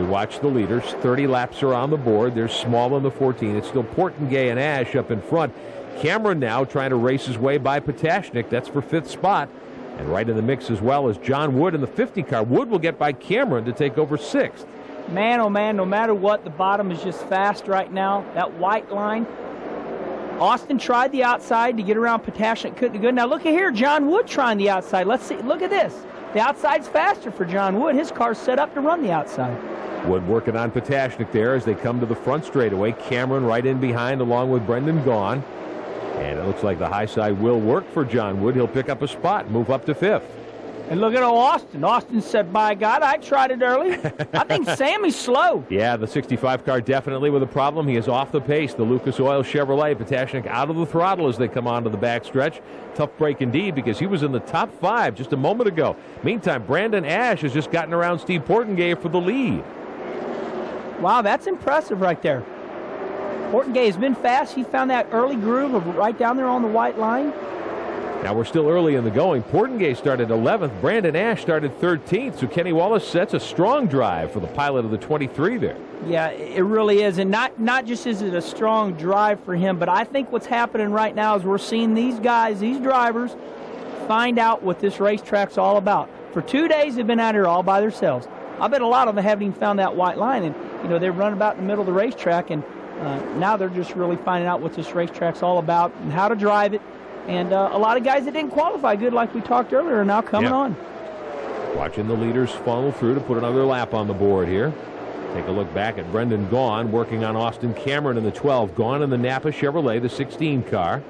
watch the leaders. 30 laps are on the board. There's Small in the 14. It's still Portengay and Ash up in front. Cameron now trying to race his way by Potashnik. That's for 5th spot. And right in the mix as well is John Wood in the 50 car. Wood will get by Cameron to take over 6th. Man, oh man, no matter what, the bottom is just fast right now. That white line. Austin tried the outside to get around Potashnik. Couldn't do good. Now look at here, John Wood trying the outside. Let's see. Look at this. The outside's faster for John Wood. His car's set up to run the outside. Wood working on Potashnik there as they come to the front straightaway. Cameron right in behind along with Brendan Gaughan. And it looks like the high side will work for John Wood. He'll pick up a spot, move up to 5th. And look at Austin. Austin said, by God, I tried it early. I think Sammy's slow. Yeah, the 65 car definitely with a problem. He is off the pace. The Lucas Oil Chevrolet. Potashnik out of the throttle as they come onto the backstretch. Tough break indeed because he was in the top 5 just a moment ago. Meantime, Brandon Ash has just gotten around Steve Portengay for the lead. Wow, that's impressive right there. Portengay has been fast. He found that early groove of right down there on the white line. Now we're still early in the going. Portengay started 11th. Brandon Ash started 13th. So Kenny Wallace sets a strong drive for the pilot of the 23 there. Yeah, it really is. And not just is it a strong drive for him, but I think what's happening right now is we're seeing these guys, these drivers, find out what this racetrack's all about. For 2 days they've been out here all by themselves. I bet a lot of them haven't even found that white line. And, you know, they're running about in the middle of the racetrack, and now they're just really finding out what this racetrack's all about and how to drive it. And a lot of guys that didn't qualify good, like we talked earlier, are now coming on. Watching the leaders funnel through to put another lap on the board here. Take a look back at Brendan Gaughan working on Austin Cameron in the 12. Gaughan in the Napa Chevrolet, the 16 car.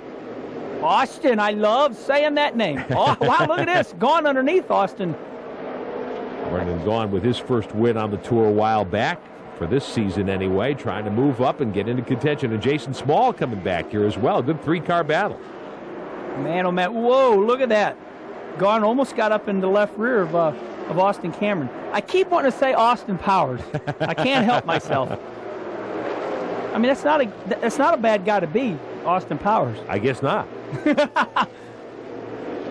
Austin, I love saying that name. Oh, wow, look at this. Gaughan underneath Austin. Brendan Gaughan with his first win on the tour a while back. For this season anyway, trying to move up and get into contention. And Jason Small coming back here as well. Good 3-car battle. Man, oh man, whoa, look at that. Gaughan almost got up in the left rear of Austin Cameron. I keep wanting to say Austin Powers. I can't help myself. I mean, that's not a bad guy to be, Austin Powers. I guess not.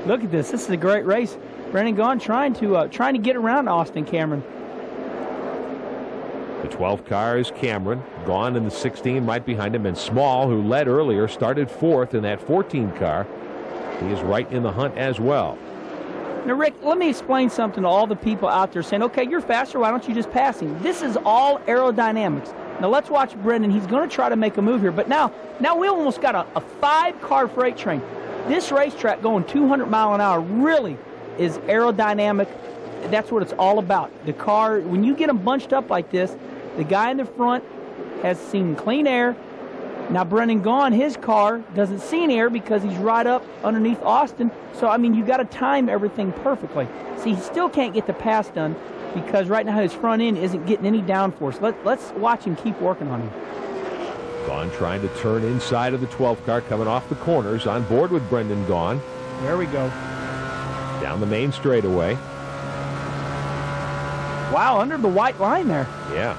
Look at this. This is a great race. Brendan Gaughan trying to get around Austin Cameron. The 12 car is Cameron. Gaughan in the 16 right behind him. And Small, who led earlier, started 4th in that 14 car. He is right in the hunt as well. Now, Rick, let me explain something to all the people out there saying, okay, you're faster, why don't you just pass him? This is all aerodynamics. Now, let's watch Brendan. He's going to try to make a move here. But now we almost got a 5-car freight train. This racetrack going 200 mile an hour really is aerodynamic. That's what it's all about. The car, when you get them bunched up like this, the guy in the front has seen clean air. Now, Brendan Gaughan, his car doesn't see any air because he's right up underneath Austin. So, I mean, you got to time everything perfectly. See, he still can't get the pass done because right now his front end isn't getting any downforce. Let's watch him keep working on him. Gaughan trying to turn inside of the 12 car, coming off the corners, on board with Brendan Gaughan. There we go. Down the main straightaway. Wow, under the white line there. Yeah.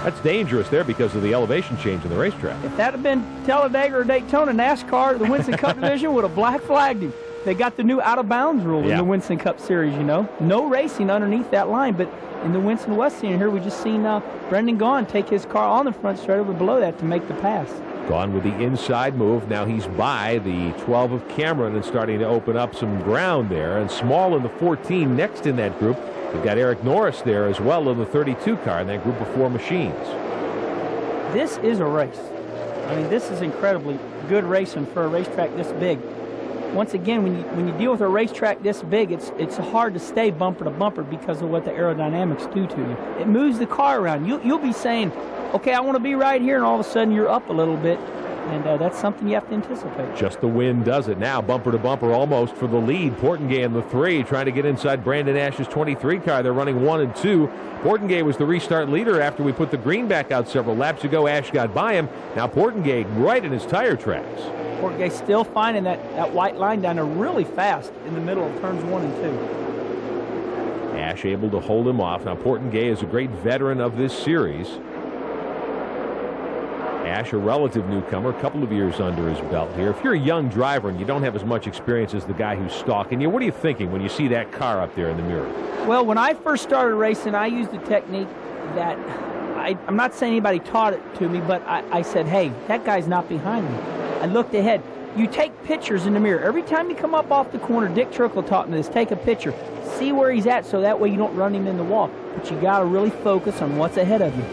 That's dangerous there because of the elevation change in the racetrack. If that had been Talladega or Daytona, NASCAR, the Winston Cup division would have black flagged him. They got the new out-of-bounds rule in the Winston Cup Series, you know. No racing underneath that line, but in the Winston West Series here, we just seen Brendan Gaughan take his car on the front straight over below that to make the pass. Gaughan with the inside move. Now he's by the 12 of Cameron and starting to open up some ground there. And Small in the 14 next in that group. We've got Eric Norris there as well in the 32 car in that group of 4 machines. This is a race. I mean, this is incredibly good racing for a racetrack this big. Once again, when you deal with a racetrack this big, it's hard to stay bumper to bumper because of what the aerodynamics do to you. It moves the car around. You'll be saying, okay, I want to be right here, and all of a sudden you're up a little bit. And that's something you have to anticipate. Just the wind does it. Now bumper to bumper almost for the lead. Portengay in the 3 trying to get inside Brandon Ash's 23 car. They're running 1 and 2. Portengay was the restart leader after we put the green back out several laps ago. Ash got by him. Now Portengay right in his tire tracks. Portengay still finding that white line down there really fast in the middle of turns 1 and 2. Ash able to hold him off. Now Portengay is a great veteran of this series. Ash, a relative newcomer, a couple of years under his belt here. If you're a young driver and you don't have as much experience as the guy who's stalking you, what are you thinking when you see that car up there in the mirror? Well, when I first started racing, I used a technique that I'm not saying anybody taught it to me, but I said, hey, that guy's not behind me. I looked ahead. You take pictures in the mirror. Every time you come up off the corner, Dick Trickle taught me this, take a picture. See where he's at so that way you don't run him in the wall. But you got to really focus on what's ahead of you.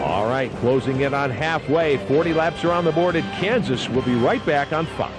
All right, closing in on halfway. 40 laps are on the board at Kansas. We'll be right back on Fox.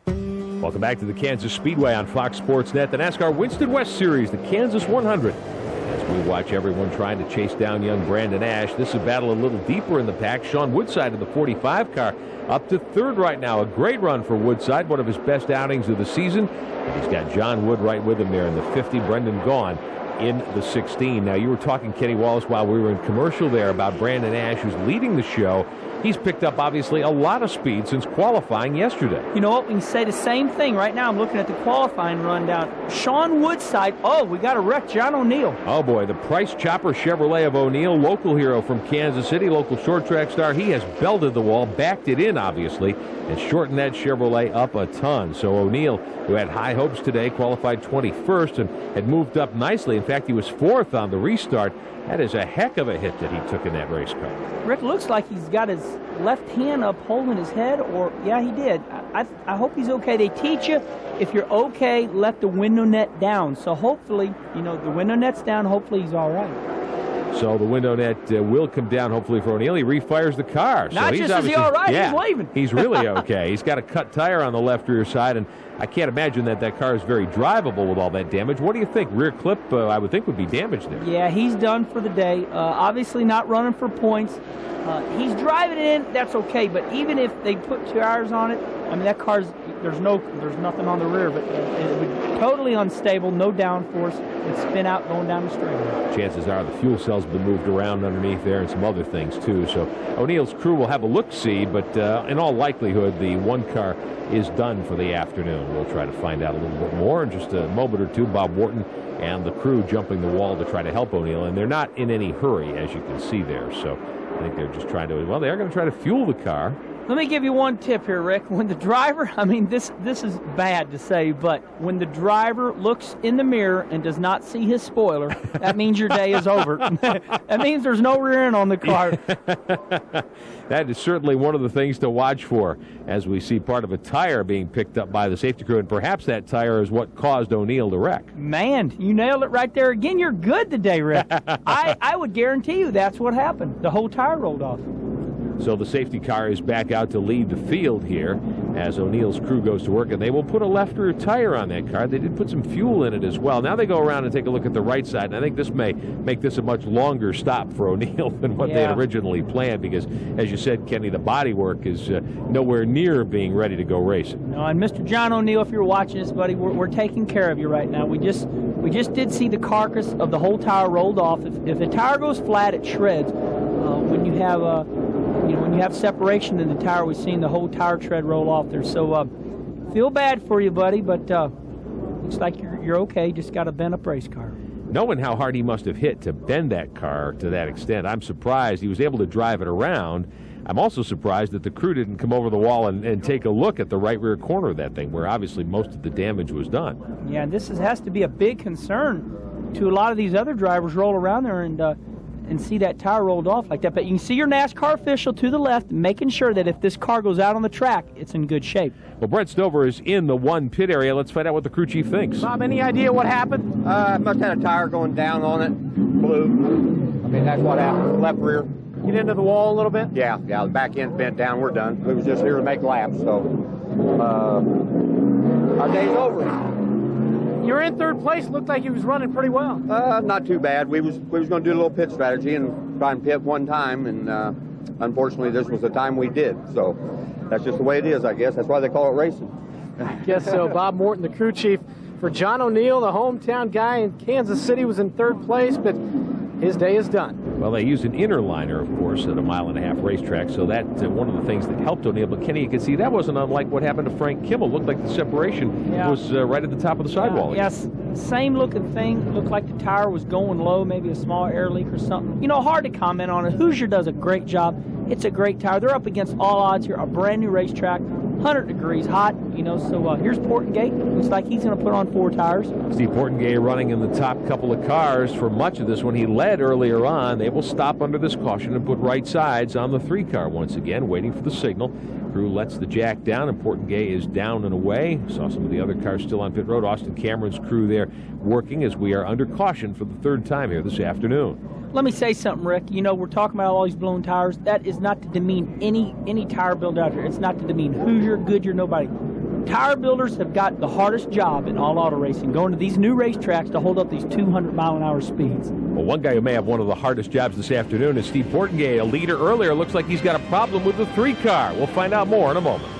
Welcome back to the Kansas Speedway on Fox Sports Net. The NASCAR Winston West Series, the Kansas 100. As we watch everyone trying to chase down young Brandon Ash, this is a battle a little deeper in the pack. Sean Woodside in the 45 car up to third right now. A great run for Woodside, one of his best outings of the season. And he's got John Wood right with him there in the 50, Brendan Gaughan in the 16. Now, you were talking, Kenny Wallace, while we were in commercial there about Brandon Ash, who's leading the show. He's picked up, obviously, a lot of speed since qualifying yesterday. You know what? We can say the same thing. Right now, I'm looking at the qualifying rundown. Sean Woodside. Oh, we got a wreck. John O'Neill. Oh, boy. The Price Chopper Chevrolet of O'Neill, local hero from Kansas City, local short track star. He has belted the wall, backed it in, obviously, and shortened that Chevrolet up a ton. So O'Neill, who had high hopes today, qualified 21st and had moved up nicely. In fact, he was fourth on the restart. That is a heck of a hit that he took in that race car. Rick, looks like he's got his left hand up holding his head, or, yeah, he did. I hope he's okay. They teach you, if you're okay, let the window net down. So hopefully, you know, the window net's down. Hopefully he's all right. So the window net will come down, hopefully, for O'Neill. He refires the car. Not so just is he all right, yeah, he's waving. He's really okay. He's got a cut tire on the left rear side, and I can't imagine that car is very drivable with all that damage. What do you think? Rear clip, I would think, would be damaged there. Yeah, he's done for the day. Obviously not running for points. He's driving it in. That's okay. But even if they put tires on it, I mean, that car's, there's nothing on the rear, but it would be totally unstable, no downforce, and spin out going down the straightaway. Chances are the fuel cell's been moved around underneath there and some other things too. So O'Neill's crew will have a look-see, but in all likelihood, the one car is done for the afternoon. We'll try to find out a little bit more in just a moment or two. Bob Wharton and the crew jumping the wall to try to help O'Neill, and they're not in any hurry, as you can see there. So I think they're just trying to, well, they are going to try to fuel the car. Let me give you one tip here, Rick. When the driver, I mean, this is bad to say, but when the driver looks in the mirror and does not see his spoiler, that means your day is over. That means there's no rear end on the car. That is certainly one of the things to watch for as we see part of a tire being picked up by the safety crew, and perhaps that tire is what caused O'Neill to wreck. Man, you nailed it right there again. You're good today, Rick. I would guarantee you that's what happened. The whole tire rolled off. So the safety car is back out to lead the field here as O'Neill's crew goes to work, and they will put a left rear tire on that car. They did put some fuel in it as well. Now they go around and take a look at the right side, and I think this may make this a much longer stop for O'Neill than what they had originally planned because, as you said, Kenny, the bodywork is nowhere near being ready to go racing. No, and Mr. John O'Neill, if you're watching this, buddy, we're taking care of you right now. We just did see the carcass of the whole tire rolled off. If the tire goes flat, it shreds. When you have when you have separation in the tire, we've seen the whole tire tread roll off there. So feel bad for you, buddy, but looks like you're okay. Just got a bent up race car. Knowing how hard he must have hit to bend that car to that extent, I'm surprised he was able to drive it around. I'm also surprised that the crew didn't come over the wall and take a look at the right rear corner of that thing, where obviously most of the damage was done. Yeah, and this has to be a big concern to a lot of these other drivers roll around there and see that tire rolled off like that. But you can see your NASCAR official to the left making sure that if this car goes out on the track, it's in good shape. Well, Brett Stover is in the one pit area. Let's find out what the crew chief thinks. Bob, any idea what happened? Must have had a tire going down on it, blew. I mean, that's what happened, left rear. Get into the wall a little bit? Yeah, the back end bent down, we're done. We was just here to make laps, so our day's over. You're in third place. Looked like you was running pretty well. Not too bad. We was going to do a little pit strategy and try and pit one time, and unfortunately, this was the time we did. So that's just the way it is, I guess. That's why they call it racing. I guess so. Bob Morton, the crew chief for John O'Neill, the hometown guy in Kansas City, was in third place, but his day is done. Well, they used an inner liner, of course, at a 1.5-mile racetrack, so that's one of the things that helped O'Neill. But, Kenny, you can see that wasn't unlike what happened to Frank Kimmel. Looked like the separation was right at the top of the sidewall. Yes, same looking thing. Looked like the tire was going low, maybe a small air leak or something. You know, hard to comment on it. Hoosier does a great job. It's a great tire. They're up against all odds here, a brand new racetrack. 100 degrees hot, you know. So here's Portengate. Looks like he's going to put on 4 tires. Steve Portengate running in the top couple of cars for much of this one. He led earlier on. They will stop under this caution and put right sides on the 3 car once again, waiting for the signal. Crew lets the jack down, and Portengate is down and away. Saw some of the other cars still on pit road. Austin Cameron's crew there working as we are under caution for the 3rd time here this afternoon. Let me say something, Rick. You know, we're talking about all these blown tires. That is not to demean any tire builder out there. It's not to demean Hoosier, Goodyear, nobody. Tire builders have got the hardest job in all auto racing, going to these new racetracks to hold up these 200-mile-an-hour speeds. Well, one guy who may have one of the hardest jobs this afternoon is Steve Portengate, a leader earlier. Looks like he's got a problem with the 3 car. We'll find out more in a moment.